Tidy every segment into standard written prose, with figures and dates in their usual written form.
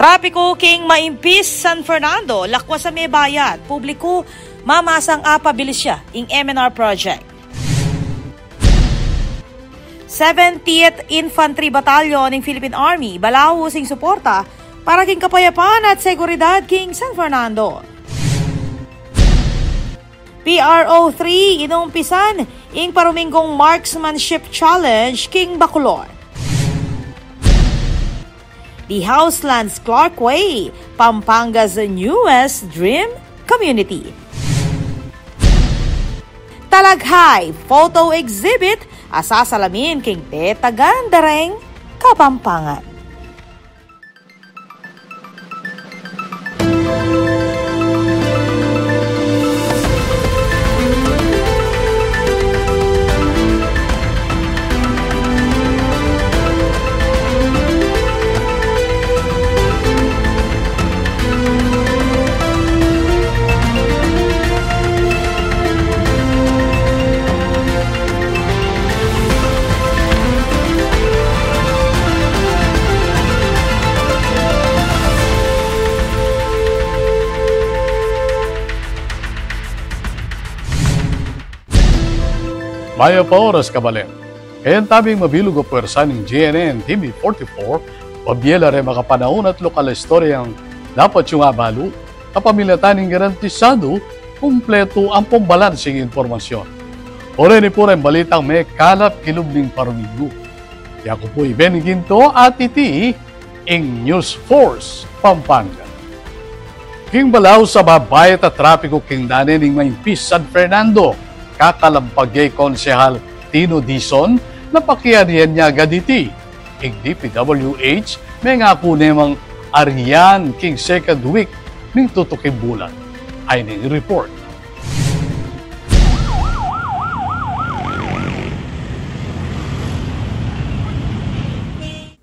Trapiko king maimpis San Fernando, lakwa sa may bayad, publiko mamasang apabilis siya ing MNR project. 70th Infantry Battalion ng Philippine Army balawo sing suporta para king kapayapaan at seguridad king San Fernando. PRO 3 inumpisan ing paruminggong marksmanship challenge king Bacolor. The Houselands Clarkway, Pampanga's newest dream community. Talaghay photo exhibit asasalamin king Tetagandareng, Kapampangan. Maya pa oras kabalen. Kayan tabing mabilog o pwersa ng GNN TV44, pabyela rin makapanahon at lokal istoryang dapat yung abalo, kapamilya taning garantisado, kumpleto ang pambalansing informasyon. Ore ni po rin balitang may kalap kilubling parumigo. Kaya ko po Benny Ginto at iti ing News Force Pampanga. King balaw sa babayat at trapiko king danin ng maimpis San Fernando, kakalampagay konsehal Tino Dizon na pakianihan niya gaditi. Ing DPWH may nga po nemang ariyan king second week ning tutuking bulan. Ay ning report.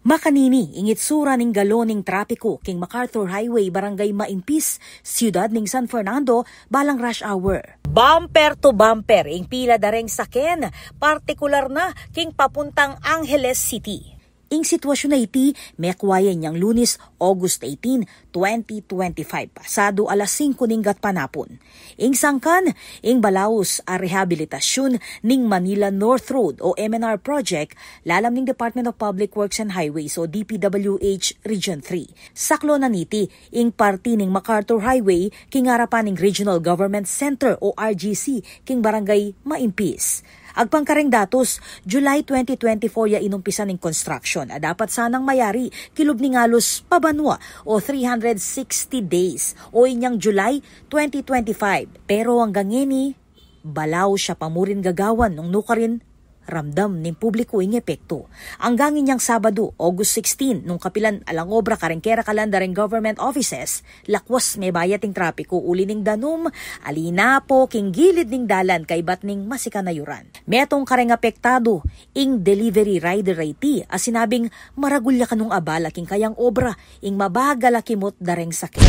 Makanini, ingit sura ning galoning trapiko king MacArthur Highway, Barangay Maimpis, siyudad ning San Fernando, balang rush hour. Bumper to bumper, ing pila dareng saken, partikular na king papuntang Angeles City. Ing sitwasyon na iti, may akwayan niyang Lunes, August 18, 2025, pasado alas 5 ninggat panapon. Ing sangkan, ing balaos a rehabilitasyon ning Manila North Road o MNR project, lalam ning Department of Public Works and Highways o DPWH Region 3. Saklo na niti, ing parti ning MacArthur Highway, king harapan ning Regional Government Center o RGC, king Barangay Maimpis. Agpangkareng datos, July 2024 ya inumpisan ng construction. Dapat sanang mayari kilub ni ngalos pabanwa o 360 days o inyang July 2025. Pero hanggang ngini, balaw siya pamurin gagawan nung nukarin ramdam ning publiko ing epekto. Hanggang inyang Sabado, August 16, nung kapilan alang obra karengkera kalandareng government offices, lakwas may bayat ing trapiko uli ning danum, alina po king gilid ning dalan kay bat ning masikanayuran. Metong kareng apektado, ing delivery rider IT, as sinabing maragulya kanung abala king kayang obra, ing mabagala kimot dareng sakit.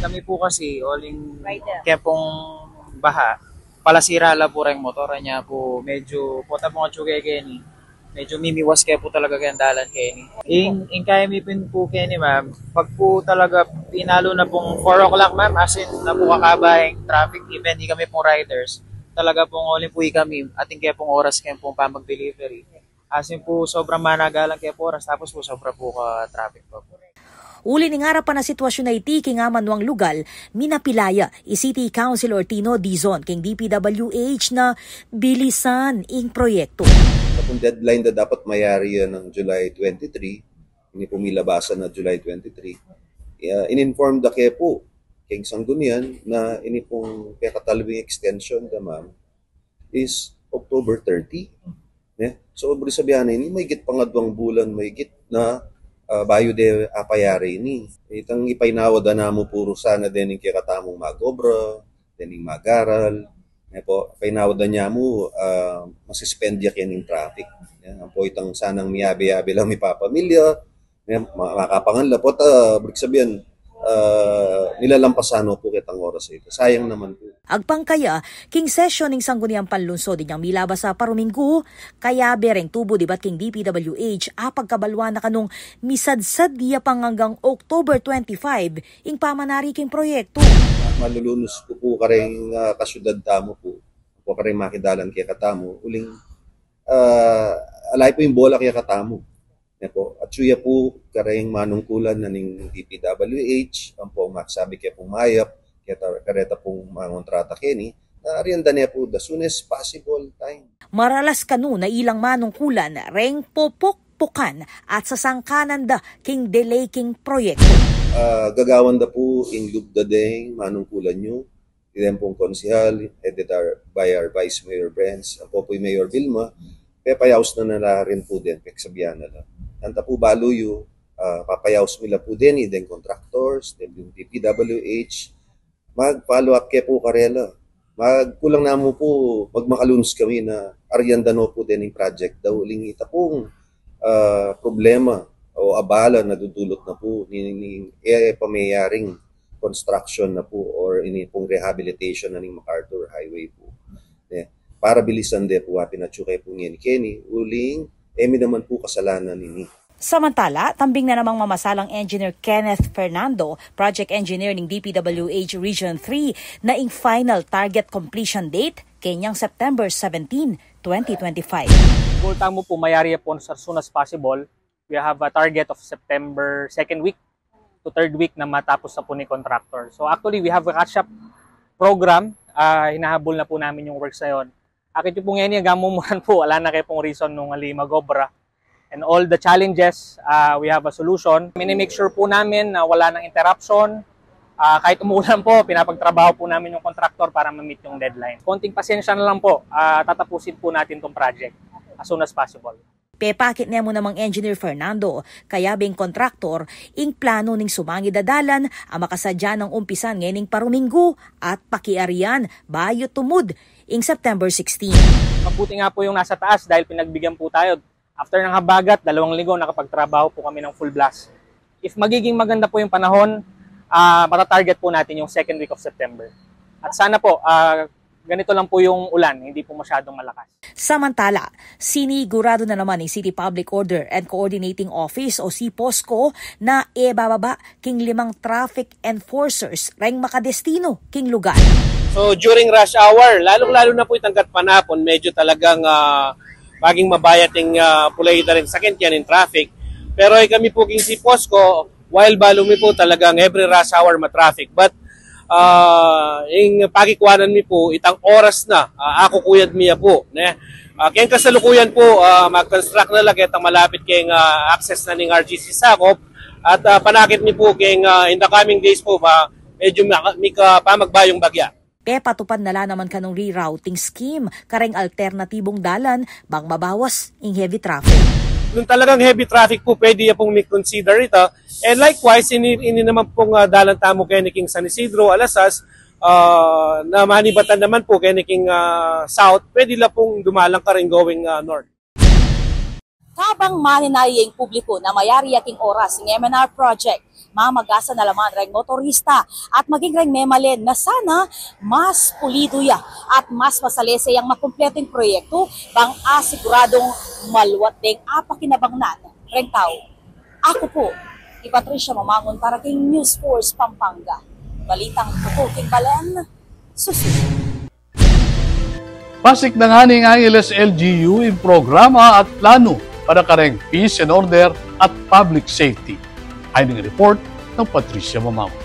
Kami po kasi, oling kaya pong baha, palasira la po rin motor niya po, medyo pota po nga tsugay kayo ni, medyo mimiwas kaya po talaga kayang dalan kayo ni. Ing kaya mi pin po kayo ni ma'am, pag po talaga pinalo na pong 4 o'clock ma'am, as in na po kakabayang traffic, even di kami pong riders, talaga pong olin po kami, ating kaya pong oras kayo pong pamag-delivery. As in po sobrang managalang kaya po oras, tapos po sobra po ka-traffic po. Uli ning harapan na sitwasyon na iti king amanwang lugal, minapilaya City Councilor Tino Dizon king DPWH na bilisan ing proyekto. Kung deadline na dapat mayari yan ng July 23, hindi pumilabasan na July 23, in-inform da kaya po king Sanggunian na ini pong katalwing extension da ma'am is October 30. So, obri sabihan na ini, may git pangadwang bulan, may git na bayo de apayari ni. Itang ipainawad na mo puro sana din yung kikatamong magobra, din yung magaral. Po, painawad na niya mo, masispend yan yung traffic. Po itang sanang miyabi-yabi lang may papamilya, makapanganla po, sabihan, nilalampasan po kitang oras ito. Sayang naman po. Agpangkaya, king session ning sangguniang panlunsod dinyang milabas sa paruminggo, kaya bereng tubo dibat king DPWH pagkabalwa na kanong misadsad diya pang hanggang October 25 ing pamanari king proyekto. Malulunos po karing kasyudad tamo po karing makidalan kaya katamo, uling alay po yung bola kaya katamo. At suya po karing manungkulan na ning DPWH, ang po sabi kaya pong mayap, kaya kareta pong mangontrata kini, na arianda niya po the soonest possible time. Maralas kanu na ilang manungkulan, reng popok-pukan at sasangkanan da king delay king proyekto. Gagawan da po in lubdadeng manungkulan nyo, ilan pong konsihal, editor by our Vice Mayor Brents, ang po po yung Mayor Vilma, papayaws na rin po din, peksabihan na lang. Anta po baluyo, papayaws nila po din, den contractors, den yung DPWH, mag-follow up kaya po karela. Magkulang na mo po, magmakalunos kami na aryandano po din yung project daw. Uling ita pong problema o abala na dudulot na po ni pamayaring construction na po or ini pong rehabilitation na ni MacArthur Highway po. Para bilisan de po pinatsukay po ni Kenny, uling naman po kasalanan nini. Samantala, tambing na namang mamasalang engineer Kenneth Fernando, project engineer ng DPWH Region 3, na ing final target completion date kanyang September 17, 2025. Goal tamo po mayari po as soon as possible. We have a target of September 2nd week to 3rd week na matapos na po ni contractor. So actually, we have a catch-up program. Hinahabol na po namin yung works na yun. Akit yung pong yan, gamumuhan po, wala na kayo pong reason nung magobra. And all the challenges, we have a solution. Minimake sure po namin na wala nang interruption. Kahit umulan po, pinapagtrabaho po namin yung contractor para ma-meet yung deadline. Konting pasensya na lang po, tatapusin po natin tong project as soon as possible. Pepakit niya mo namang engineer Fernando, kaya bing kontraktor, ing plano ning sumangi dadalan ang makasadya ng umpisan ngayon paruminggo at pakiarian bayo tumud ing September 16. Mabuti nga po yung nasa taas dahil pinagbigyan po tayo. After ng habagat, 2 linggo nakapagtrabaho po kami ng full blast. If magiging maganda po yung panahon, matatarget po natin yung 2nd week of September. At sana po, ganito lang po yung ulan, hindi po masyadong malakas. Samantala, sinigurado na naman ng City Public Order and Coordinating Office o CPOSCO na bababa king 5 traffic enforcers reng makadestino king lugar. So during rush hour, lalong-lalo na po itanggat panapon, medyo talagang maging mabayating pulay na rin sakit yan in traffic. Pero kami po king CPOSCO, while balumi po talagang every rush hour ma-traffic. But yung pagikuanan mi po, itang oras na, ako kuyad miya po. Kaya kasalukuyan po, mag-construct na lang itang malapit kayong access na ng RGC Sakop. At panakit mi po kayong in the coming days po, medyo may pamagbayong bagya. Patupad nala naman kanong rerouting scheme, kareng alternatibong dalan, bang mabawas ing heavy traffic. Kung talagang heavy traffic po, pwede pong consider ito. And likewise, ini naman pong dalan tamo kay King San Isidro, Alasas, na manibatan naman po kay King South, pwede lang pong dumalang ka rin going north. Habang maninayeng publiko na mayari yaking oras ng MNR project, mamagasa na laman reng motorista at maging reng memalin na sana mas pulido ya at mas masalese yung makumpletong proyekto bang asiguradong maluwat ding apakinabangnan reng tao. Ako po, Patricia Mamangon para kay News Force Pampanga. Balitang tutuking balan, susunod. Pasik na nga ning Angeles LGU in programa at plano para kareng peace and order at public safety. Ay ng report ng Patricia Mamangon.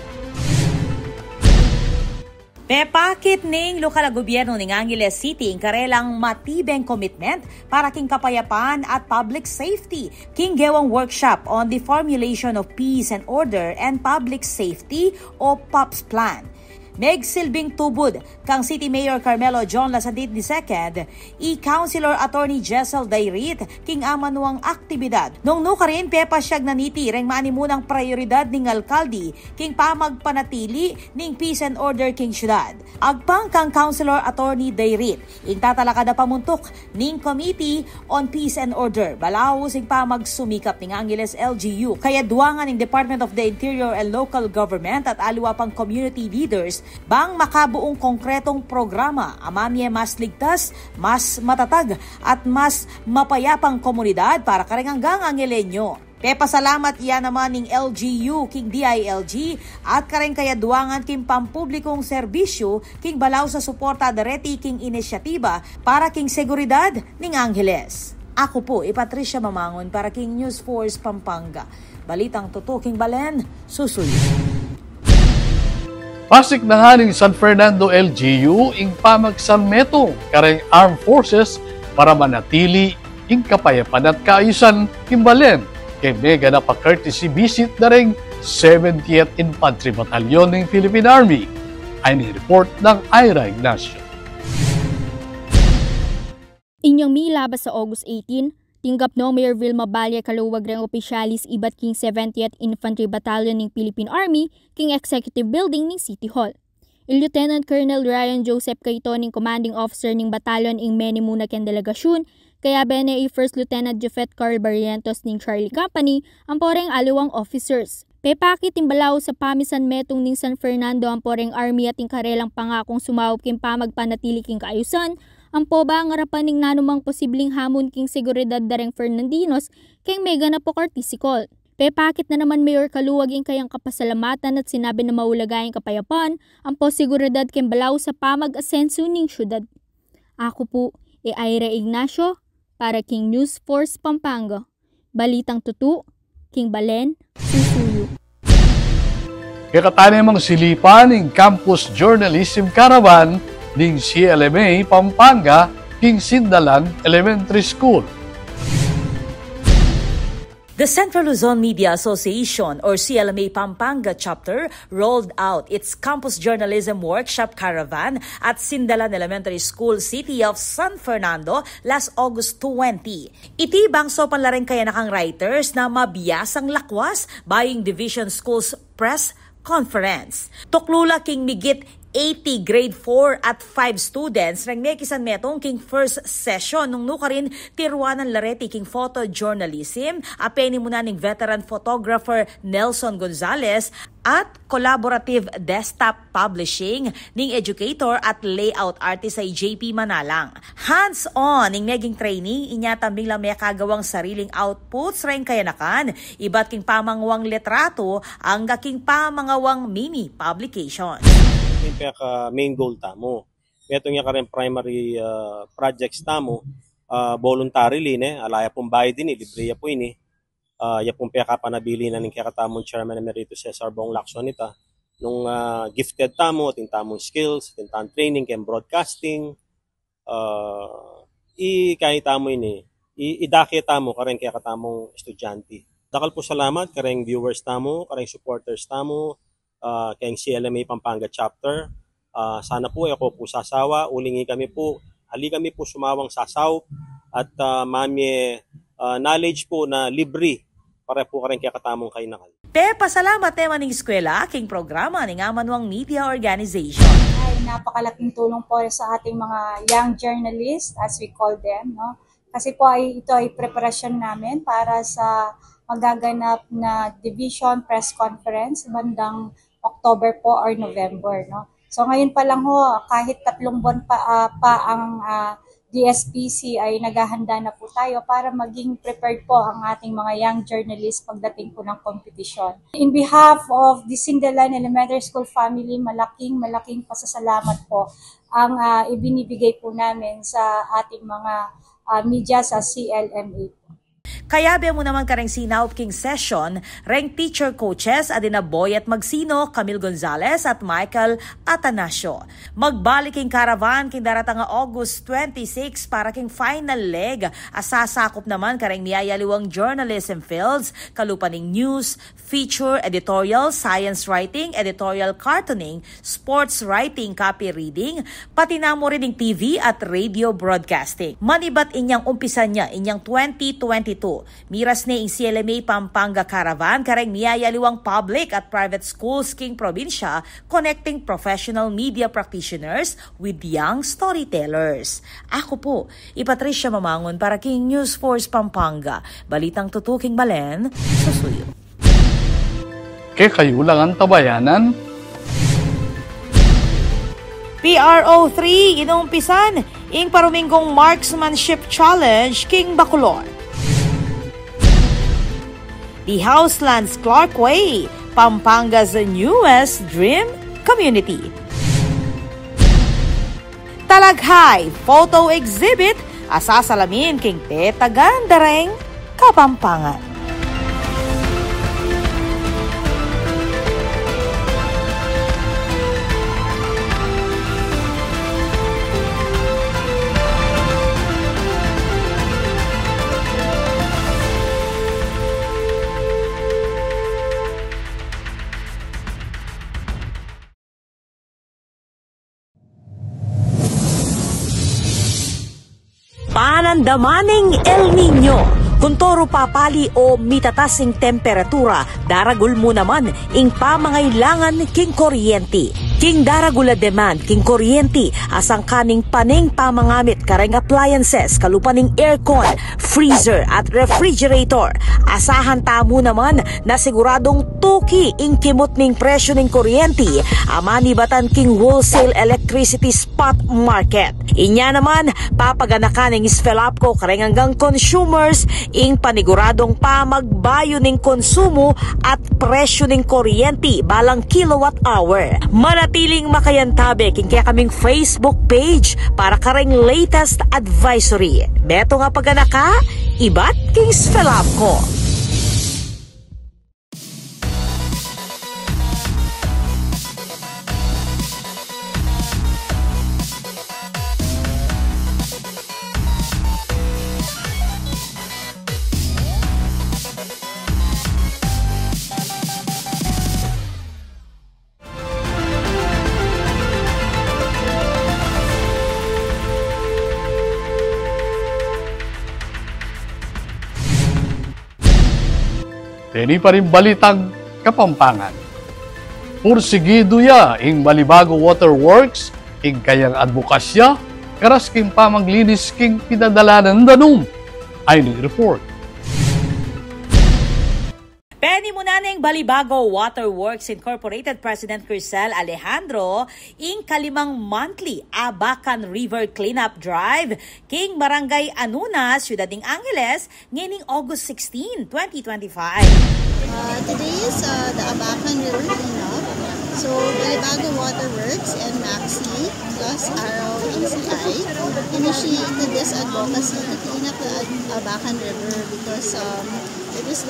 Pepakit ning lokal na gobyerno ng Angeles City ang karelang matibeng commitment para king kapayapaan at public safety. King gewang workshop on the formulation of peace and order and public safety o POPS plan. Megsilbing tubod kang City Mayor Carmelo John Lasadit II, i-Councilor Attorney Jessel Dairit, king amanuang aktibidad. Nung nukarin, pepa siyag naniti, reng maanimunang prioridad ning alkaldi, king pamagpanatili ning peace and order king syudad. Agpang kang Councilor Attorney Dairit, ing tatalakada pamuntok ning Committee on Peace and Order, balaw sing pamagsumikap ning Angeles LGU, kaya duwangan ning Department of the Interior and Local Government at aliwa pang community leaders bang makabuong konkretong programa amamye mas ligtas, mas matatag at mas mapayapang komunidad para karenganggang Angelenyo. Pasalamat iyan naman ning LGU king DILG at kareng kayaduangan king pampublikong serbisyo king balaw sa suporta dareti king inisyatiba para king seguridad ning Angeles. Ako po, Patricia Mamangon para king News Force Pampanga. Balitang totoo king Balen, susuyo. Pasik na nga ng San Fernando LGU ing pamagsanmeto kareng Armed Forces para manatili ing kapayapan at kaayusan kimbalen kay mega na pa-courtesy visit na ring 70th Infantry Battalion ng Philippine Army. Ay ni-report ng Ira Ignacio. Inyong milabas sa August 18, tinggap no Mayor Vilma Balia kaluwag reng opisyalis ibat king 70th Infantry Battalion ng Philippine Army king Executive Building ng City Hall. Lieutenant Colonel Ryan Joseph Caito ning commanding officer ning batalyon ing meni muna ken delegasyon, kaya bene First Lieutenant Jofet Carl Barrientos ning Charlie Company ang poreng aliwang officers. Pepakit timbalaw sa pamisan metong ning San Fernando ang poreng army at ing karelang pangakong sumawop king pamagpanatili king kaayusan, ang po ba ang harapan ning nanumang posibleng hamon king seguridad dareng Fernandinos king mega na po kartisikol. Pepakit na naman Mayor kaluwag ing kayang kapasalamatan at sinabi na maulagayang kapayapan ang po seguridad king balaw sa pamag-asenso ning syudad. Ako po, Ira Ignacio para king News Force Pampanga. Balitang tutu, king Balen, susuyo. Kakatani mang silipan ng Campus Journalism Caravan ng CLMA Pampanga king Sindalan Elementary School. The Central Luzon Media Association or CLMA Pampanga chapter rolled out its Campus Journalism Workshop Caravan at Sindalan Elementary School, City of San Fernando last August 20. Itibang so panlaring kaya nakang writers na mabiyasang lakwas baying Division Schools Press Conference. Tuklula king migit 80 grade 4 at 5 students rang mekisan metong king first session nung nukarin tiruanan lareti king photojournalism apeni muna ning veteran photographer Nelson Gonzalez at collaborative desktop publishing ning educator at layout artist ay JP Manalang. Hands-on ning naging training inyatambing lang may kagawang sariling outputs rang kayanakan iba't king pamangwang litrato ang king pamangawang mini publication. Yung main goal tamo. Ito nga ka rin primary projects tamo, voluntarily, alaya pong bayad din, libre po ini. Yapong pekapanabili na ng kakatamong Chairman Emeritus Cesar Bong Lacson ita. Nung gifted tamo, ating tamong skills, ating tamong training, ken broadcasting, kahit tamo ini, idaki tamo ka rin kakatamong estudyante. Dakal po salamat ka rin viewers tamo, ka rin supporters tamo, kayong CLMA Pampanga chapter. Sana po ako po sasawa, ulingi kami po, hali kami po sumawang sasaw at mami knowledge po na libre para po ka rin kakatamong kainakal. Pasalamat naman ng eskwela aking programa ng Amanuang Media Organization. Ay napakalaking tulong po sa ating mga young journalists as we call them, no? Kasi po ito ay preparasyon namin para sa magaganap na Division Press Conference bandang October po or November, no? So ngayon pa lang ho, kahit 3 buwan pa ang DSPC ay naghahanda na po tayo para maging prepared po ang ating mga young journalists pagdating po ng competition. In behalf of the Sindalan Elementary School family, malaking pasasalamat po ang ibinibigay po namin sa ating mga media sa CLMA. Kayabe mo naman kareng sinaup king session, reng teacher coaches adina Boy at Magsino, Camille Gonzalez at Michael Atanasio. Magbalik king caravan king daratang August 26 para king final leg. Asasakop naman kareng miyayaliwang journalism fields, kalupaning news, feature, editorial, science writing, editorial cartooning, sports writing, copy reading, pati na mo rin ng TV at radio broadcasting. Manibat inyang umpisan niya inyang 2022. Miras ni CLMA Pampanga Caravan kareng miyayaliwang public at private schools king probinsya, connecting professional media practitioners with young storytellers. Ako po, Patricia Mamangon para king News Force Pampanga. Balitang tutuking Balen, susuyo. Kaya kayo lang ang tabayanan. PRO3 inumpisan ing paruminggong marksmanship challenge king Bacolor. The Houselands Clarkway, Pampanga's newest dream community. Talaghay photo exhibit asasalamin king Teta Gandareng, Kapampangan. Panandamaning El Nino. Kuntoro papali o mitatasing temperatura, daragul mo naman ing pamangailangan king kuryente. King daragula demand king kuryente asang kaning paning pamangamit kareng appliances kalupaning aircon, freezer at refrigerator. Asahan tamo naman na siguradong tuki ing kimot ning presyo ning kuryente amani batan king wholesale electricity spot market. Inya naman papaganakan ing Sfelapco kareng hanggang consumers ing paniguradong pamagbayo ning konsumo at presyo ning kuryente balang kilowatt hour. Manatiling makayantabe king kaya kaming Facebook page para kareng latest advisory. Beto nga paganaka, ibat king Sfelapco. Tini pa rin balitang Kapampangan. Pursigido ya ing Balibago Waterworks, ing kayang advokasya, karas king pamaglinis king pinadalanan danum. Ay report. Penny Munaning Balibago Waterworks Incorporated President Crisel Alejandro ing kalimang monthly Abacan River Cleanup Drive king Barangay Anuna, Ciudad ng Angeles nganing August 16, 2025. Today is the Abacan River Cleanup. So Balibago Waterworks and Maxi plus Arrow ACI initiated this advocacy to clean up the Abacan River because it is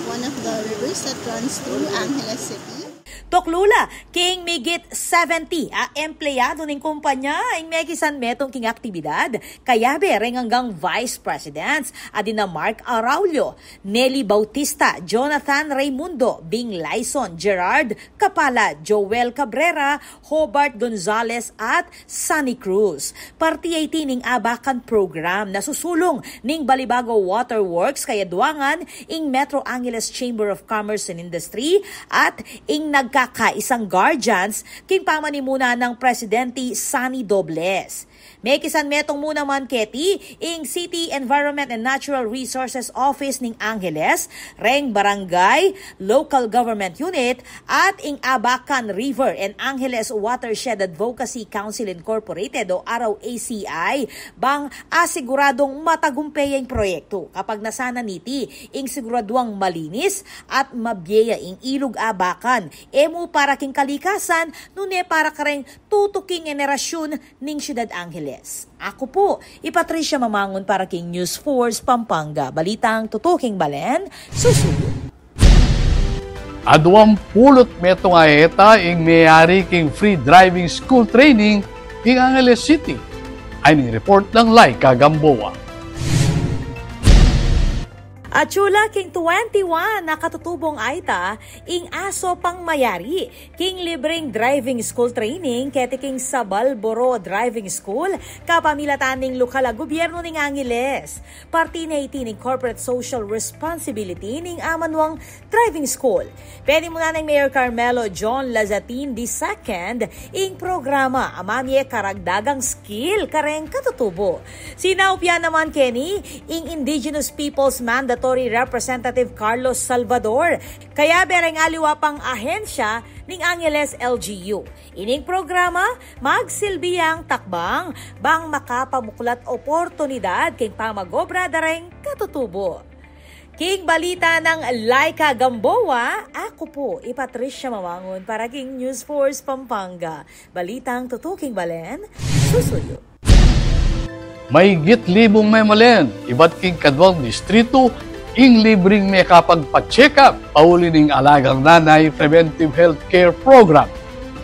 one of the rivers that runs through Angeles City. Toklula, king migit 70 empleyado ning kumpanya ing megisan metong king aktibidad. Kayabe reng hanggang vice presidents adina Mark Araulio, Nelly Bautista, Jonathan Raimundo, Bing Lyson, Gerard Kapala, Joel Cabrera, Hobart Gonzalez at Sunny Cruz. Party 18 ning Abacan program na susulong ning Balibago Waterworks kaya duangan ing Metro Angeles Chamber of Commerce and Industry at ing nagkakaisang guardians king pamanimuna ng Presidente Sunny Dobles. May kisan metong muna man keti ing City Environment and Natural Resources Office ning Angeles, reng Barangay Local Government Unit at ing Abacan River and Angeles Watershed Advocacy Council Incorporated o Araw ACI bang asiguradong matagumpay ang proyekto kapag nasana niti ing siguraduang malinis at mabyeya ing ilog Abacan emo para king kalikasan nune para kareng tutuking generasyon ning Ciudad Angeles. Angeles. Ako po, Patricia Mamangon para King News Force Pampanga. Balitang tutuking balen, susunod. Aduang pulot meto nga eta ing mayari king free driving school training ing Angeles City. Ay ning report ng Laika Gamboa. At chula king 21 na katutubong aita ing aso pang mayari king libreng driving school training kete king Sabalboro Driving School kapamilataning lokal a gobyerno ning Angeles. Parti na iti ning corporate social responsibility ning amanwang driving school. Pwede mo na ng Mayor Carmelo John Lazatin II ing programa amamye karagdagang skill kareng katutubo. Sinaupya naman Kenny ing Indigenous Peoples Mandatory Representative Carlos Salvador. Kaya bereng aliwa pang ahensya ning Angeles LGU. Ining programa magsilbiyang takbang bang makapamuklat oportunidad king pamagobra dareng katutubo. King balita ng Laika Gamboa, ako po Patricia Mamangon para King News Force Pampanga. Balitang tutuking balen, susuyo. Mahigit libong memalen, iba't king kadwang distrito, ing libreng may kapagpa-check up, pauli ning alagang nanay preventive health care program.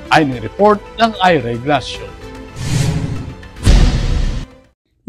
Ay ni report ng Ira Ignacio.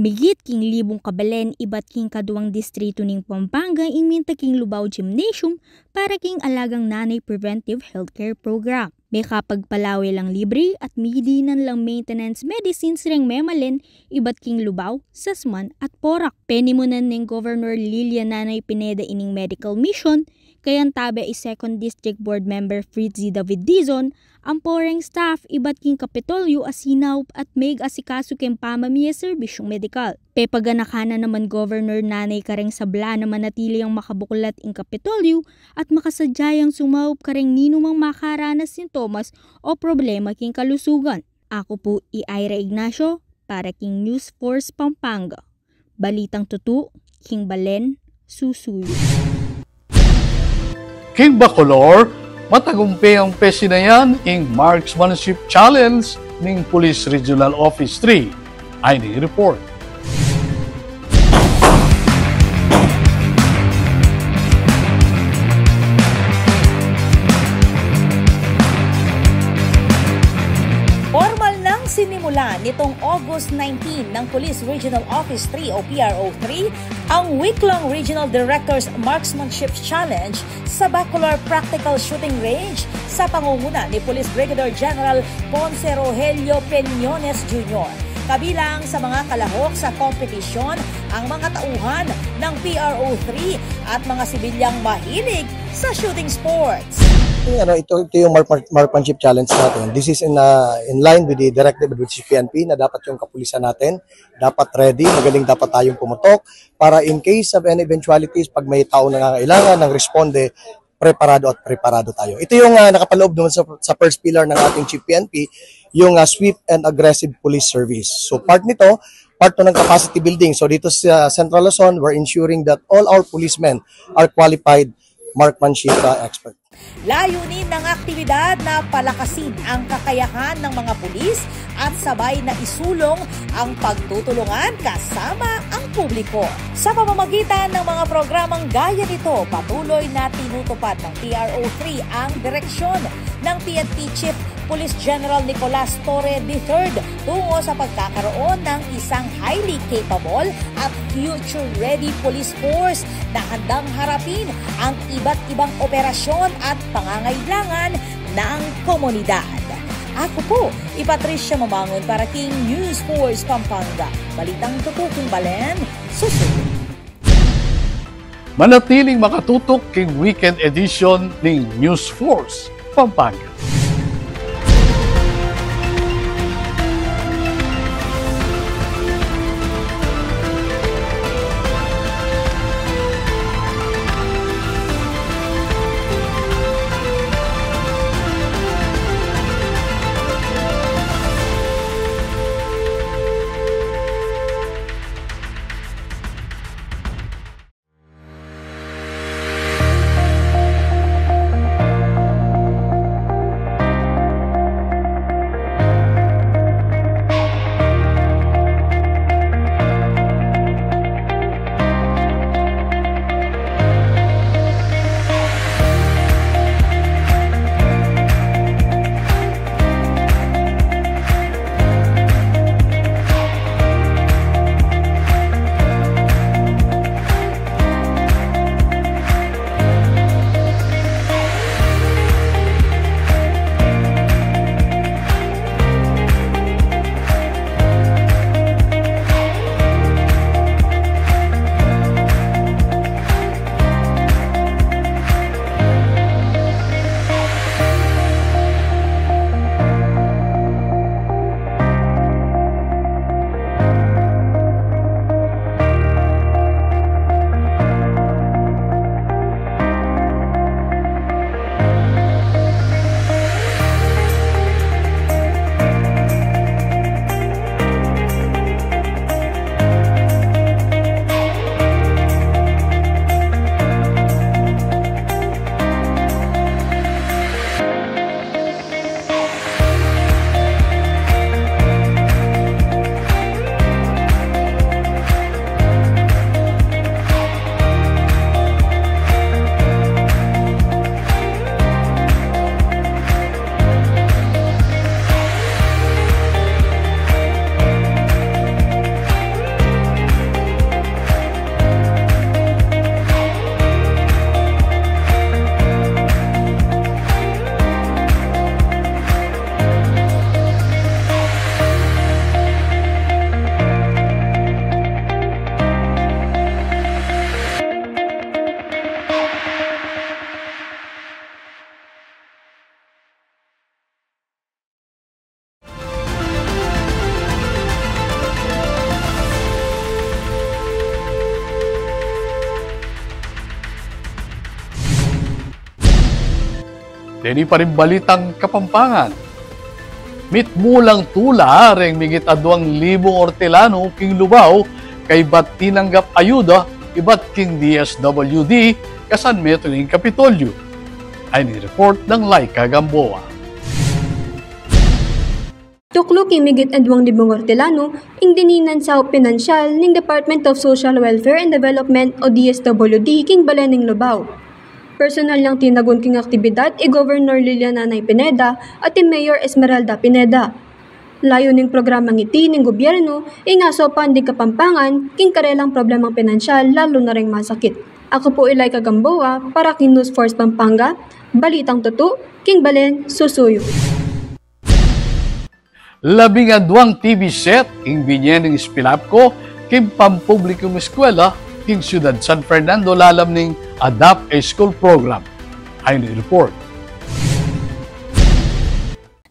Migit king libong kabalen iba't king kaduang distrito ning Pampanga ing minta king Lubao Gymnasium para king alagang nanay preventive healthcare program. May kapagpalawi lang libre at midinan lang maintenance medicines ring memalen iba't king Lubao, Sasman at Porac. Penimunan ning Governor Lilian Nanay Pineda ining medical mission, kayan tabi ay 2nd District Board Member Fritzy David Dizon, ang poreng staff iba't king Kapitolyo asinaw at meg asikaso ken pamamiya serbisyong medikal. Pepaganakana naman Governor Nanay kareng sabla na manatili ang makabuklat ing Kapitolyo at makasadyayang sumaup kareng ninumang makaranas sintomas o problema king kalusugan. Ako po Ira Ignacio para King News Force Pampanga. Balitang tutu, King Balen, susuyo. King Bacolor, matagumpi ang pesinayan ing Marksmanship Challenge ning Police Regional Office 3. Ay ni report. Sinimula nitong August 19 ng Police Regional Office 3 o PRO3 ang week-long Regional Directors Marksmanship Challenge sa Bacolor Practical Shooting Range sa pangunguna ni Police Brigadier General Ponce Rogelio Peñones Jr. Kabilang sa mga kalahok sa kompetisyon ang mga tauhan ng PRO3 at mga sibilyang mahilig sa shooting sports. Ito yung Marksmanship Challenge natin. This is in line with the directive with CPNP na dapat yung kapulisan natin dapat ready, magaling dapat tayong pumutok para in case of any eventualities pag may tao na nangangailangan ng responde, preparado tayo. Ito yung nakapaloob naman sa first pillar ng ating CPNP, yung swift and aggressive police service. So part nito, part to ng capacity building. So dito sa Central Luzon, we're ensuring that all our policemen are qualified marksmanship expert. Layunin ng aktibidad na palakasin ang kakayahan ng mga pulis at sabay na isulong ang pagtutulungan kasama ang publiko. Sa pamamagitan ng mga programang gaya nito, patuloy na tinutupad ng PRO3 ang direksyon ng PNP Chief Police General Nicolas Torre III tungo sa pagkakaroon ng isang highly capable at future-ready police force na handang harapin ang iba't ibang operasyon at pangangailangan ng komunidad. Ako po, Patricia Mamangon para King News Force Pampanga. Balitang tutuking balen, susunod. Manatiling makatutok king weekend edition ng News Force Pampanga. Dini pa rin balitang Kapampangan. Mitmulang tula ring migit a 2,000 Hortelano king lubaw kay bat tinanggap ayuda ibat king DSWD kasan metro ng Kapitolyo. Ay ni-report ng Laika Gamboa. Tuklok imigit at 2,000 Hortelano ing dininan sa pinansyal ng Department of Social Welfare and Development o DSWD king Baleneng Lubao. Personal niyang tinagon king aktibidad Governor Liliana Nay Pineda at Mayor Esmeralda Pineda. Layo ning programang iti ng gobyerno ingaso panding Kapampangan king karelang problemang pinansyal lalo na ring masakit. Ako po Laika Gamboa para king News Force Pampanga, Balitang Tutu, king Balen, Susuyo. 12 TV set ing binyen ng Spilapco king pampublikong eskwela king Siyudad San Fernando lalam ning Adapt a School Program. Ay ni-report.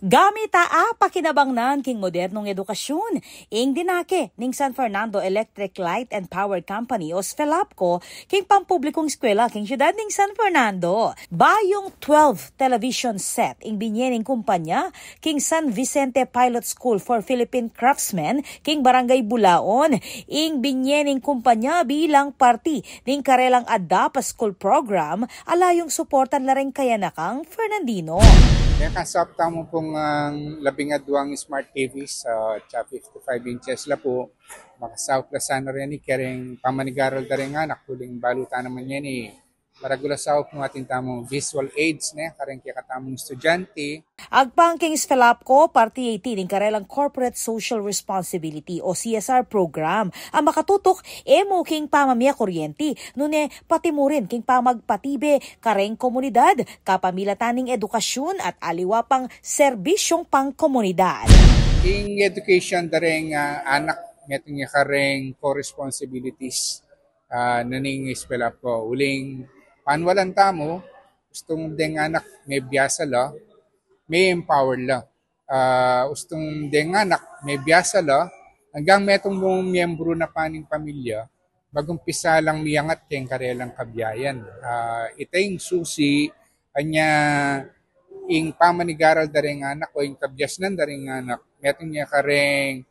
Gamit pakinabangnan king modernong edukasyon, ing dinake ning San Fernando Electric Light and Power Company o SFELAPCO king pampublikong eskwela king siyudad ning San Fernando. Bayong 12 television set ing binyening kumpanya king San Vicente Pilot School for Philippine Craftsmen king Barangay Bulaon, ing binyening kumpanya bilang parti ning karelang Adapt a School Program alayong suportan la ring kayanakang Fernandino. Kaya kasapta mo pong 12 smart TVs sa 55 inches la po. Makasaw plasan na rin ni kereng pamanigaral da rin nga nakuling balutan naman yan Maragula sa kung ating tamong visual aids kareng kaya katamong estudyante. Agpang king SFELAPCO, parti 18 ng karelang Corporate Social Responsibility o CSR program. Ang makatutok, emo king pamamaya kuryente, nune pati mo rin king pamagpatibe kareng komunidad, kapamilataning edukasyon at aliwapang serbisyong pang komunidad. Ing education dareng anak, metong niya kareng co-responsibilities naning SFELAPCO. Uling panwalan tamo, gustong deng anak may biyasa la, may empower la. Gustong deng anak may biyasa la, hanggang metong mong miyembro na paning pamilya, bagumpisa lang miyangat keng karelang kabiyayan. Itayong susi, anya ing pamanigaral daring anak o ing kabyasnan daring anak, metong niya kareng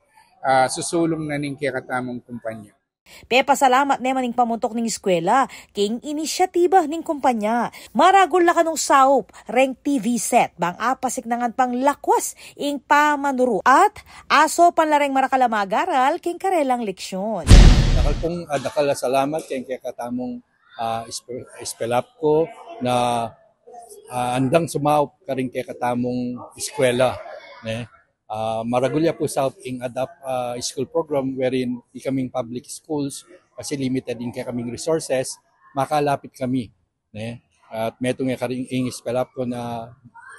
susulong na ning kaya katamong kumpanya. Pasalamat naman ning pamuntok ning eskwela, king inisyatiba ning kumpanya. Maragol la kanong saup, reng TV set, bang apasik nangan pang lakwas, ing pamanuro, at aso panlareng marakalamagaral, king karelang leksyon. Dakal salamat king katamong SFELAPCO na andang sumaup karing katamong eskwela. Maragulya po sa ing Adapt School Program wherein kaming public schools kasi limited din kaming resources, makalapit kami. At metong karing ing SFELAPCO na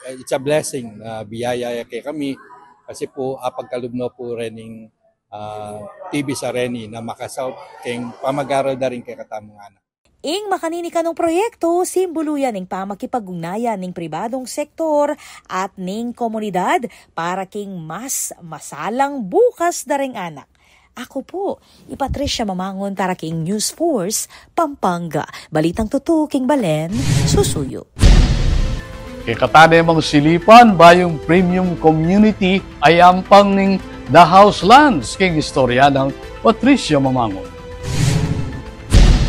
it's a blessing na biyaya kay kami kasi po pagkalubno po rening TV sa reni na makasaw king pamagaral da rin kay katamong anak. Ing makanini kanong proyekto, simboluyan ning pamakipag-ugnayan ning pribadong sektor at ning komunidad para king mas masalang bukas daring anak. Ako po, Patricia Mamangon para king News Force, Pampanga. Balitang Tutu, king Balen, Susuyo. Kikatane mong silipan bayong premium community ay ampang ning The Houselands king istorya ng Patricia Mamangon.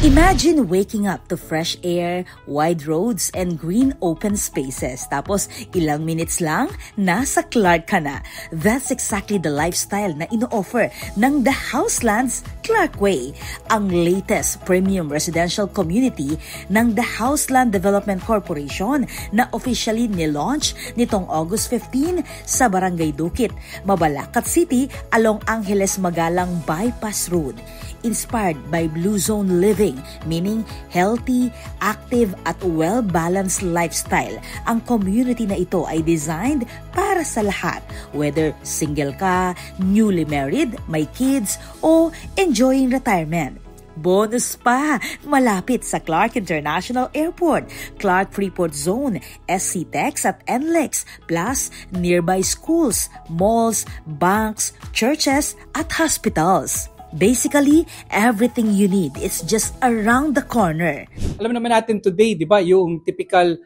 Imagine waking up to fresh air, wide roads, and green open spaces. Tapos ilang minutes lang, nasa Clark ka na. That's exactly the lifestyle na ino-offer ng The Houselands Clarkway, ang latest premium residential community ng The Houseland Development Corporation na officially nilaunch nitong August 15 sa Barangay Dukit, Mabalacat City along Angeles Magalang Bypass Road. Inspired by Blue Zone living, meaning healthy, active at well-balanced lifestyle. Ang community na ito ay designed para sa lahat, whether single ka, newly married, may kids, o enjoying retirement. Bonus pa, malapit sa Clark International Airport, Clark Freeport Zone, SC-TEX at NLEX, plus nearby schools, malls, banks, churches at hospitals. Basically, everything you need is just around the corner. Alam naman natin today, di ba, yung typical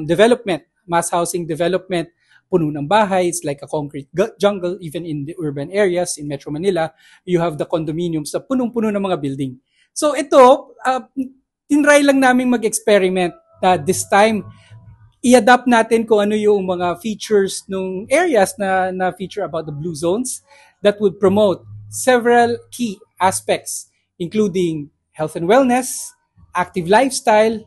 development mass housing development, puno ng bahay, it's like a concrete jungle. Even in the urban areas in Metro Manila, you have the condominiums na punong-puno ng mga building. So ito, tinry lang namin mag-experiment na this time, i-adapt natin kung ano yung mga features ng areas na feature about the blue zones that would promote several key aspects, including health and wellness, active lifestyle,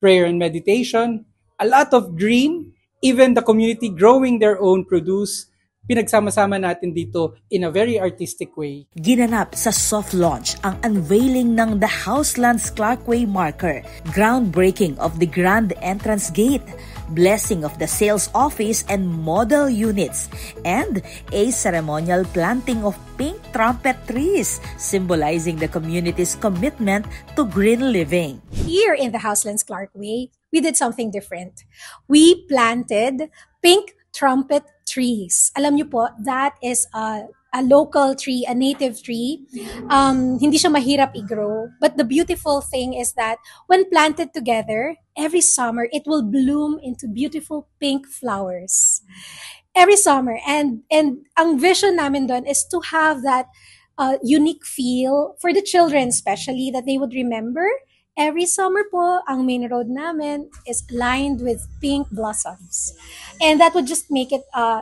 prayer and meditation, a lot of green, even the community growing their own produce. Pinagsama-sama natin dito in a very artistic way. Ginanap sa soft launch ang unveiling ng the Houselands Clarkway marker, groundbreaking of the grand entrance gate, blessing of the sales office and model units, and a ceremonial planting of pink trumpet trees, symbolizing the community's commitment to green living. Here in the Houselands Clarkway, we did something different. We planted pink trumpet trees. Alam niyo po, that is a local tree, a native tree. Hindi siya mahirap i-grow. But the beautiful thing is that when planted together, every summer, it will bloom into beautiful pink flowers. Every summer. And ang vision namin doon is to have that unique feel for the children, especially, that they would remember. Every summer po, ang main road namin is lined with pink blossoms. And that would just make it a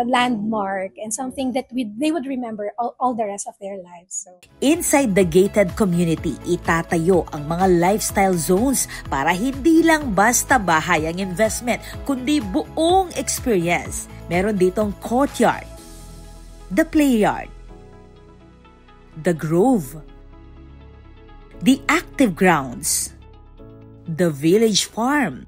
landmark and something that they would remember all the rest of their lives. So, inside the gated community, itatayo ang mga lifestyle zones para hindi lang basta bahay ang investment, kundi buong experience. Meron ditong courtyard, the playyard, the grove, the active grounds, the village farm,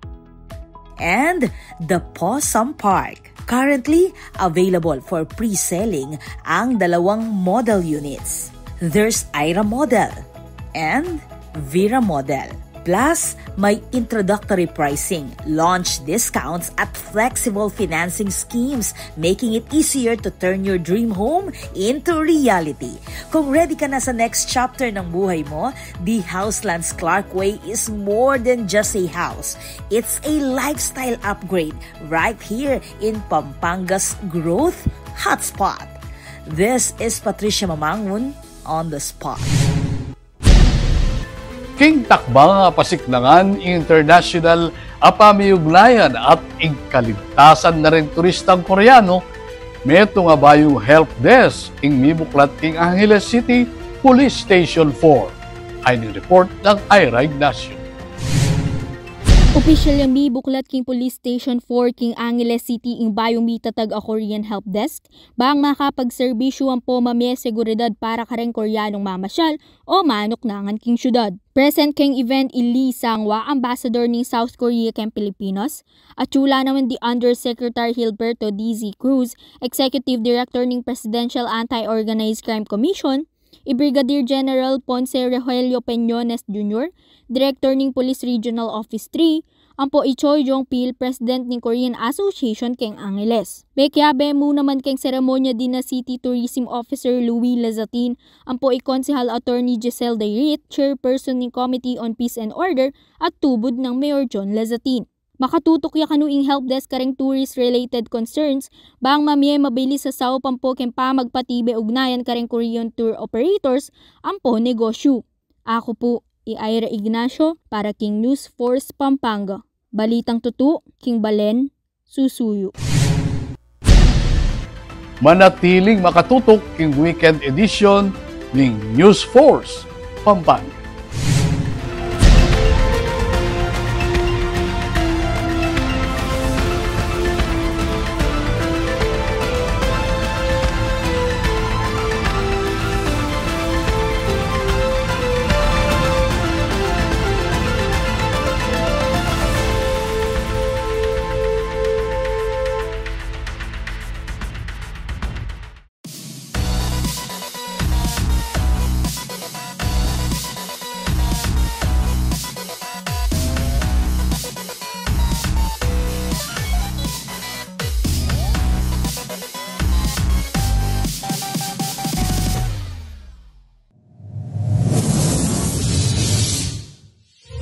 and the Possum Park. Currently available for pre-selling ang dalawang model units. There's Ira Model and Vera Model. Plus, may introductory pricing, launch discounts at flexible financing schemes, making it easier to turn your dream home into reality. Kung ready ka na sa next chapter ng buhay mo, the Houselands Clarkway is more than just a house. It's a lifestyle upgrade right here in Pampanga's growth hotspot. This is Patricia Mamangun on the spot. King takbang pasiklangan international apamiugnayan at igkaligtasan na rin turistang Koreano, meto nga ba yung help desk ing mibuklat king Angeles City Police Station 4. Ay ni report ng Ira Ignacio. Official yung buklat king Police Station 4 king Angeles City ing bayong mitatag a Korean help desk, bang makapagserbisyo ang po mamye seguridad para kareng Koreanong mamasyal o manok nangan king syudad. Present king event Lee Sangwa, ambassador ng South Korea king Pilipinos, at chula naman the Undersecretary Hilberto D.Z. Cruz, Executive Director ng Presidential Anti-Organized Crime Commission, Brigadier General Ponce Rogelio Peñones Jr., Director ng Police Regional Office 3, ang po Choi Jong-pil, President ng Korean Association keng Angeles. Bekyabe mo naman keng seremonya din na City Tourism Officer Louis Lazatin, ang po Konsehal Attorney Giselle Dayrit, Chairperson ng Committee on Peace and Order, at tubod ng Mayor John Lazatin. Makatutok ya kanuing help desk kareng tourist-related concerns, bang mamye mabilis sa sao pampo ken pa magpatibe ugnayan kareng Korean tour operators, ang po negosyo. Ako po, Ira Ignacio para King News Force Pampanga. Balitang tutu, King Balen, Susuyo. Manatiling makatutok king weekend edition ng News Force Pampanga.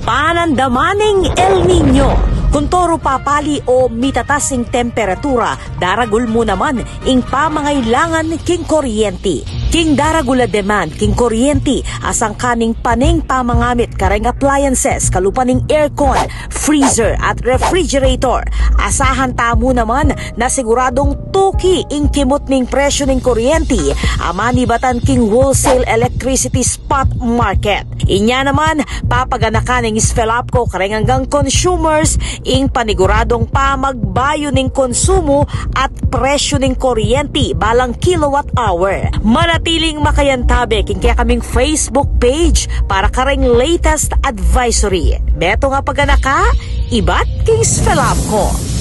Panandamaning El Nino. Kung toro papali o mitatasing temperatura, daragul mo naman ing pamangailangan king kuryente. King daragula demand king kuryente asang kaning paning pamangamit kareng appliances kalupaning aircon, freezer at refrigerator. Asahan tamo naman na siguradong tuki ing kimot ning presyo ning kuryente amani batan king wholesale electricity spot market. Inya naman papaganakan ning Sfelapco kareng hanggang consumers ing paniguradong pamagbayo ning konsumo at presyo ning kuryente balang kilowatt hour. Manatiling makayantabe king kaya kaming Facebook page para kareng latest advisory. Beto nga paganaka, ibat king Sfelapco.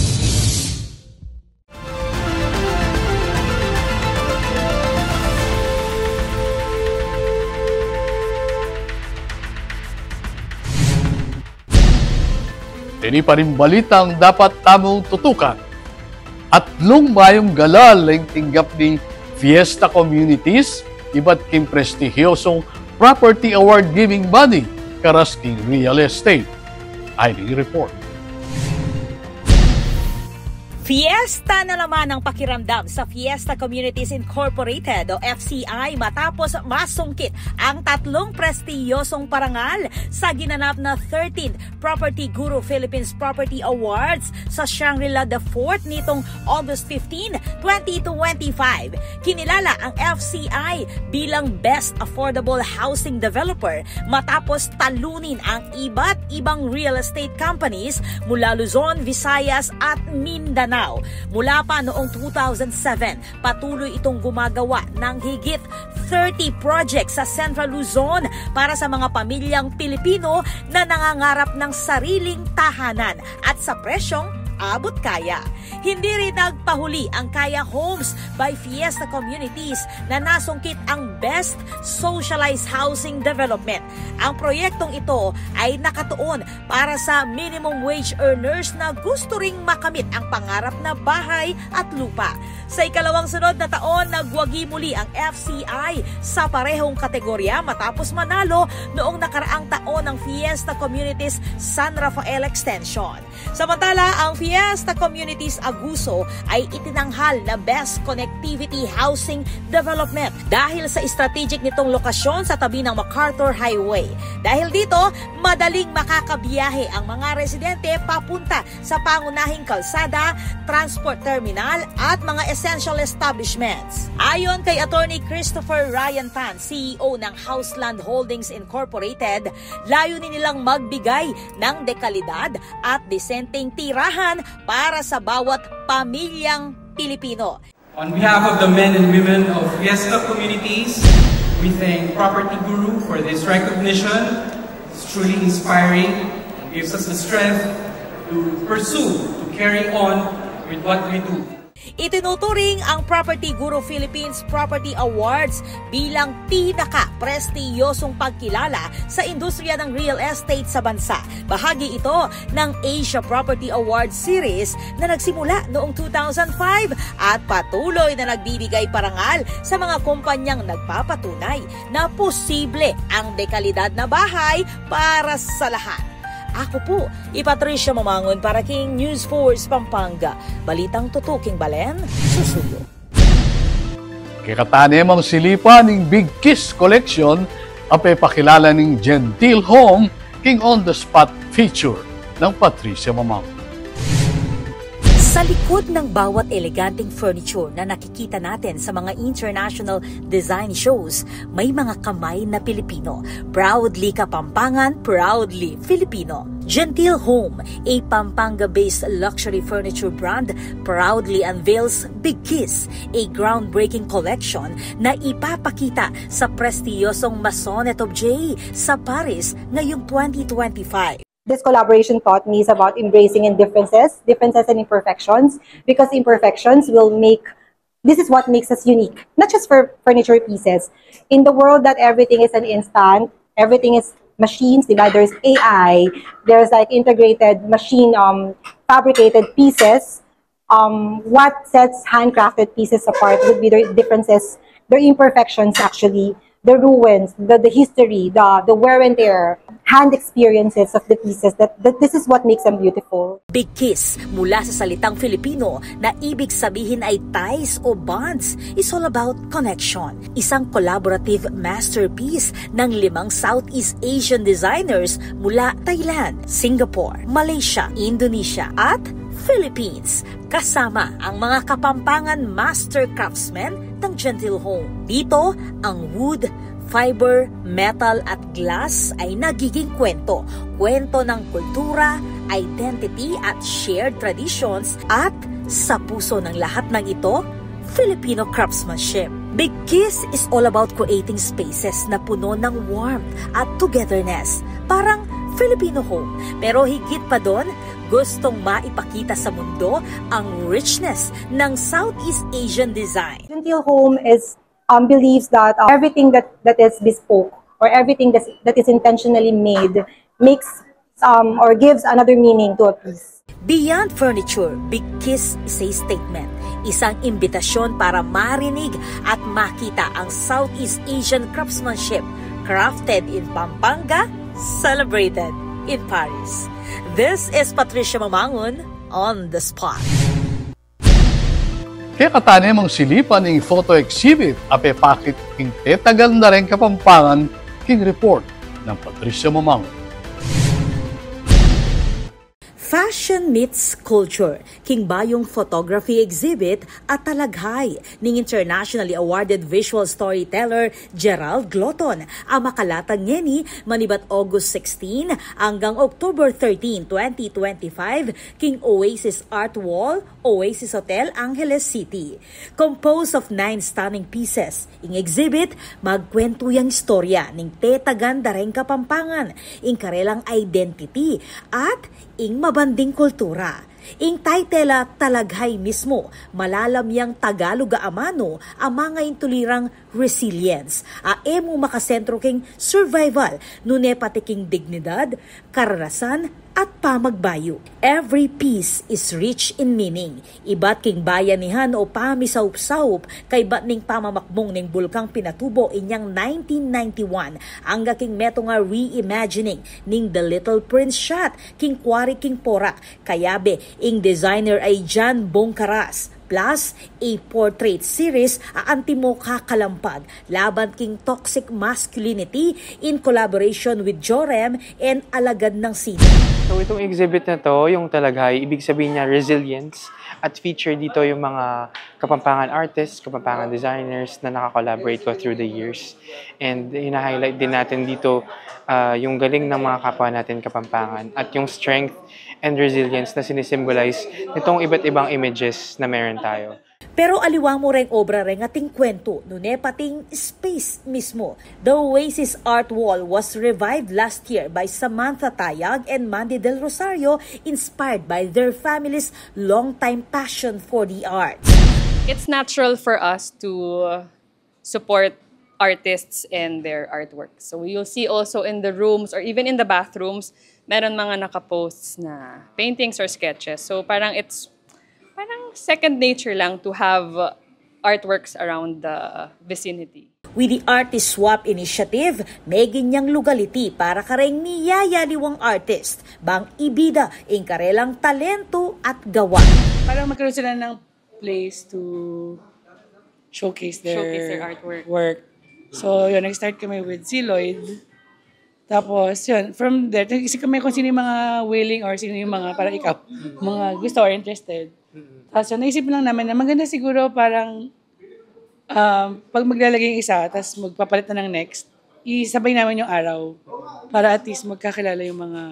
Ini pa rin balitang dapat tamong tutukan. At mayong galal ang tinggap ni Fiesta Communities, iba't king prestigyosong property award giving body, karas king real estate. ID report. Fiesta na naman ang pakiramdam sa Fiesta Communities Incorporated o FCI matapos masungkit ang 3 prestiyosong parangal sa ginanap na 13th Property Guru Philippines Property Awards sa Shangri-La the 4th nitong August 15, 2025. Kinilala ang FCI bilang Best Affordable Housing Developer matapos talunin ang iba't ibang real estate companies mula Luzon, Visayas at Mindanao. Mula pa noong 2007, patuloy itong gumagawa ng higit 30 projects sa Central Luzon para sa mga pamilyang Pilipino na nangangarap ng sariling tahanan at sa presyong abot kaya. Hindi rin nagpahuli ang Kaya Homes by Fiesta Communities na nasungkit ang Best Socialized Housing Development. Ang proyektong ito ay nakatuon para sa minimum wage earners na gusto ring makamit ang pangarap na bahay at lupa. Sa ikalawang sunod na taon, nagwagi muli ang FCI sa parehong kategorya matapos manalo noong nakaraang taon ng Fiesta Communities San Rafael Extension. Samantala, ang Fiesta Communities Aguso ay itinanghal na Best Connectivity Housing Development dahil sa strategic nitong lokasyon sa tabi ng MacArthur Highway. Dahil dito, madaling makakabiyahe ang mga residente papunta sa pangunahing kalsada, transport terminal at mga essential establishments. Ayon kay Attorney Christopher Ryan Tan, CEO ng Houseland Holdings Incorporated, layunin nilang magbigay ng dekalidad at disenteng tirahan para sa bawat pamilyang Pilipino. On behalf of the men and women of Fiesta Communities, we thank Property Guru for this recognition. It's truly inspiring and gives us the strength to pursue, to carry on with what we do. Itinuturing ang Property Guru Philippines Property Awards bilang pinaka-prestiyosong pagkilala sa industriya ng real estate sa bansa. Bahagi ito ng Asia Property Awards Series na nagsimula noong 2005 at patuloy na nagbibigay parangal sa mga kumpanyang nagpapatunay na posible ang dekalidad na bahay para sa lahat. Ako po, Patricia Mamangon para King News Force Pampanga. Balitang tutuking balen, susuyo. Kikatanemang silipa ng Big Kiss Collection apay pakilala ng Gentil Home King on the Spot feature ng Patricia Mamangon. Sa likod ng bawat eleganteng furniture na nakikita natin sa mga international design shows, may mga kamay na Pilipino. Proudly Kapampangan, proudly Filipino. Gentil Home, a Pampanga-based luxury furniture brand, proudly unveils Big Kiss, a groundbreaking collection na ipapakita sa prestiyosong Maisonette Objet sa Paris ngayong 2025. This collaboration taught me is about embracing differences and imperfections, because imperfections this is what makes us unique, not just for furniture pieces. In the world that everything is an instant, everything is machines, there's AI, there's like integrated machine fabricated pieces. What sets handcrafted pieces apart would be their differences, their imperfections actually, the ruins, the history, the wear and tear, hand experiences of the pieces, that this is what makes them beautiful. Big Kiss, mula sa salitang Filipino na ibig sabihin ay ties o bonds, is all about connection. Isang collaborative masterpiece ng 5 Southeast Asian designers mula Thailand, Singapore, Malaysia, Indonesia at Philippines, kasama ang mga Kapampangan master craftsmen ng Gentil Home. Dito, ang wood, fiber, metal at glass ay nagiging kwento. Kwento ng kultura, identity at shared traditions, at sa puso ng lahat ng ito, Filipino craftsmanship. Big Kiss is all about creating spaces na puno ng warmth at togetherness. Parang Filipino home. Pero higit pa doon, gustong maipakita sa mundo ang richness ng Southeast Asian design. Gentil Home believes that everything that is bespoke or everything that is intentionally made makes or gives another meaning to a piece. Beyond furniture, Big Kiss is a statement. Isang imbitasyon para marinig at makita ang Southeast Asian craftsmanship, crafted in Pampanga, celebrated in Paris. This is Patricia Mamangon on the spot. Kaya katanim ang silipan ng photo exhibit ape pakit king tetagal na rin Kapampangan king report ng Patricia Mamangon. Fashion meets culture, king bayong photography exhibit at talaghay ng internationally awarded visual storyteller Gerald Gloton. Ang makalatag ngeni manibat August 16 hanggang October 13, 2025, king Oasis Art Wall, Oasis Hotel, Angeles City. Composed of 9 stunning pieces, ing exhibit magkwento yang istorya ning tetagan dareng Kapampangan, ing karelang identity at ing mabanding kultura. Ing titela talaghay mismo, malalamyang Tagalog amano ang mga intulirang resilience. Aemo makasentro king survival, nune pati king dignidad, karanasan at pamagbayo. Every piece is rich in meaning. Iba't king bayanihan o pamisaup-saup kay bat ning pamamakmong ning bulkang pinatubo inyang 1991 hangga king meto nga reimagining ning The Little Prince shot king kwari king porak kayabe ing designer ay Jan Bongkaras. Plus, a portrait series aantimo kakalampag laban king toxic masculinity in collaboration with Jorem and Alagad ng Sino. So itong exhibit na to, yung talaghay, ibig sabihin niya resilience, at feature dito yung mga Kapampangan artists, Kapampangan designers na nakakolaborate ko through the years. And hina-highlight din natin dito yung galing ng mga kapwa natin Kapampangan at yung strength and resilience na sinisimbolize nitong iba't ibang images na meron tayo. Pero aliwa mo ring obra rin ating kwento, nune pating space mismo. The Oasis Art Wall was revived last year by Samantha Tayag and Mandy Del Rosario, inspired by their family's long-time passion for the arts. It's natural for us to support artists and their artwork. So you'll see also in the rooms or even in the bathrooms, meron mga nakaposts na paintings or sketches. So parang second nature lang to have artworks around the vicinity. With the Artist Swap Initiative, may ganyang lugality para kareng niyayaliwang artist bang ibida in karelang talento at gawa. Parang magkaroon sila ng place to showcase their artwork. So yun, nag-start kami with si Lloyd. Tapos yun, from there, nag-isip kami kung sino yung mga willing or sino yung mga, parang ikaw, mga gusto or interested. Tapos yun, naisip lang namin na maganda siguro parang pag maglalagay yung isa, tapos magpapalit na ng next, isabay namin yung araw para at least magkakilala yung mga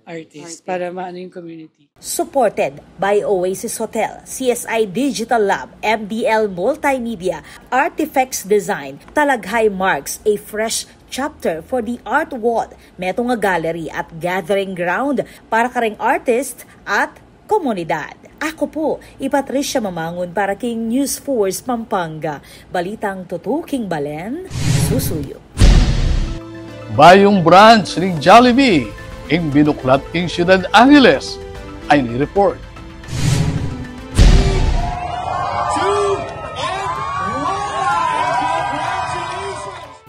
artists, para maano yung community. Supported by Oasis Hotel, CSI Digital Lab, MDL Multimedia, Artifacts Design, talaghay marks a fresh chapter for the art wall, meto nga gallery at gathering ground para kareng artist at komunidad. Ako po, Patricia Mamangon para king News Force Pampanga. Balitang tutuking Balen, susuyo. Bayong branch ng Jollibee, ing binuklat king Ciudad Angeles, ay ni-report.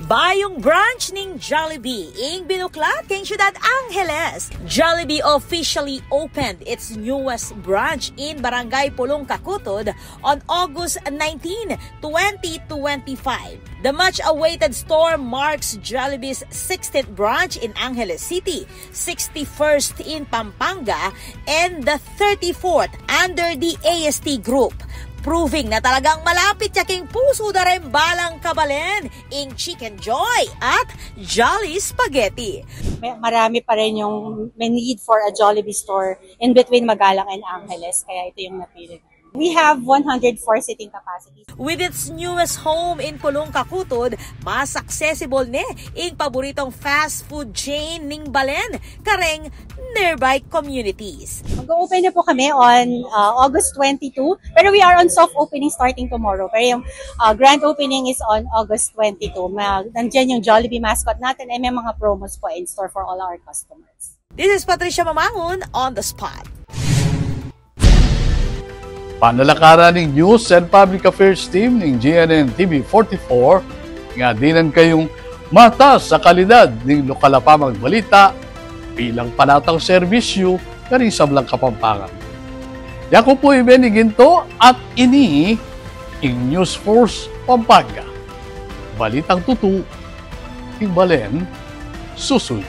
Bayong branch ning Jollibee ing binuklat king Ciudad Angeles. Jollibee officially opened its newest branch in Barangay Pulong Kakutod on August 19, 2025. The much-awaited store marks Jollibee's 60th branch in Angeles City, 61st in Pampanga, and the 34th under the AST Group. Proving na talagang malapit yaking puso da rin balang kabalen ing Chicken Joy at Jolly Spaghetti. Marami pa rin yung may need for a Jollibee store in between Magalang and Angeles, kaya ito yung napili. We have 104 seating capacity. With its newest home in Pulong Kakutod, mas accessible ne ing paboritong fast food chain ning Balen, kareng nearby communities. Mag-open na po kami on August 22, pero we are on soft opening starting tomorrow. Pero yung grand opening is on August 22. Nandiyan yung Jollibee mascot natin ay may mga promos po in store for all our customers. This is Patricia Mamangon on the spot. Panalakaran ng News and Public Affairs Team ng GNN TV44 nga dinan kayong mata sa kalidad ng lokal na pamagbalita bilang panatang serbisyo kaning sablang Kapampangan. Yako po Benny Ginto at ini ing News Force Pampanga. Balitang tutu, ing Balen, susunod.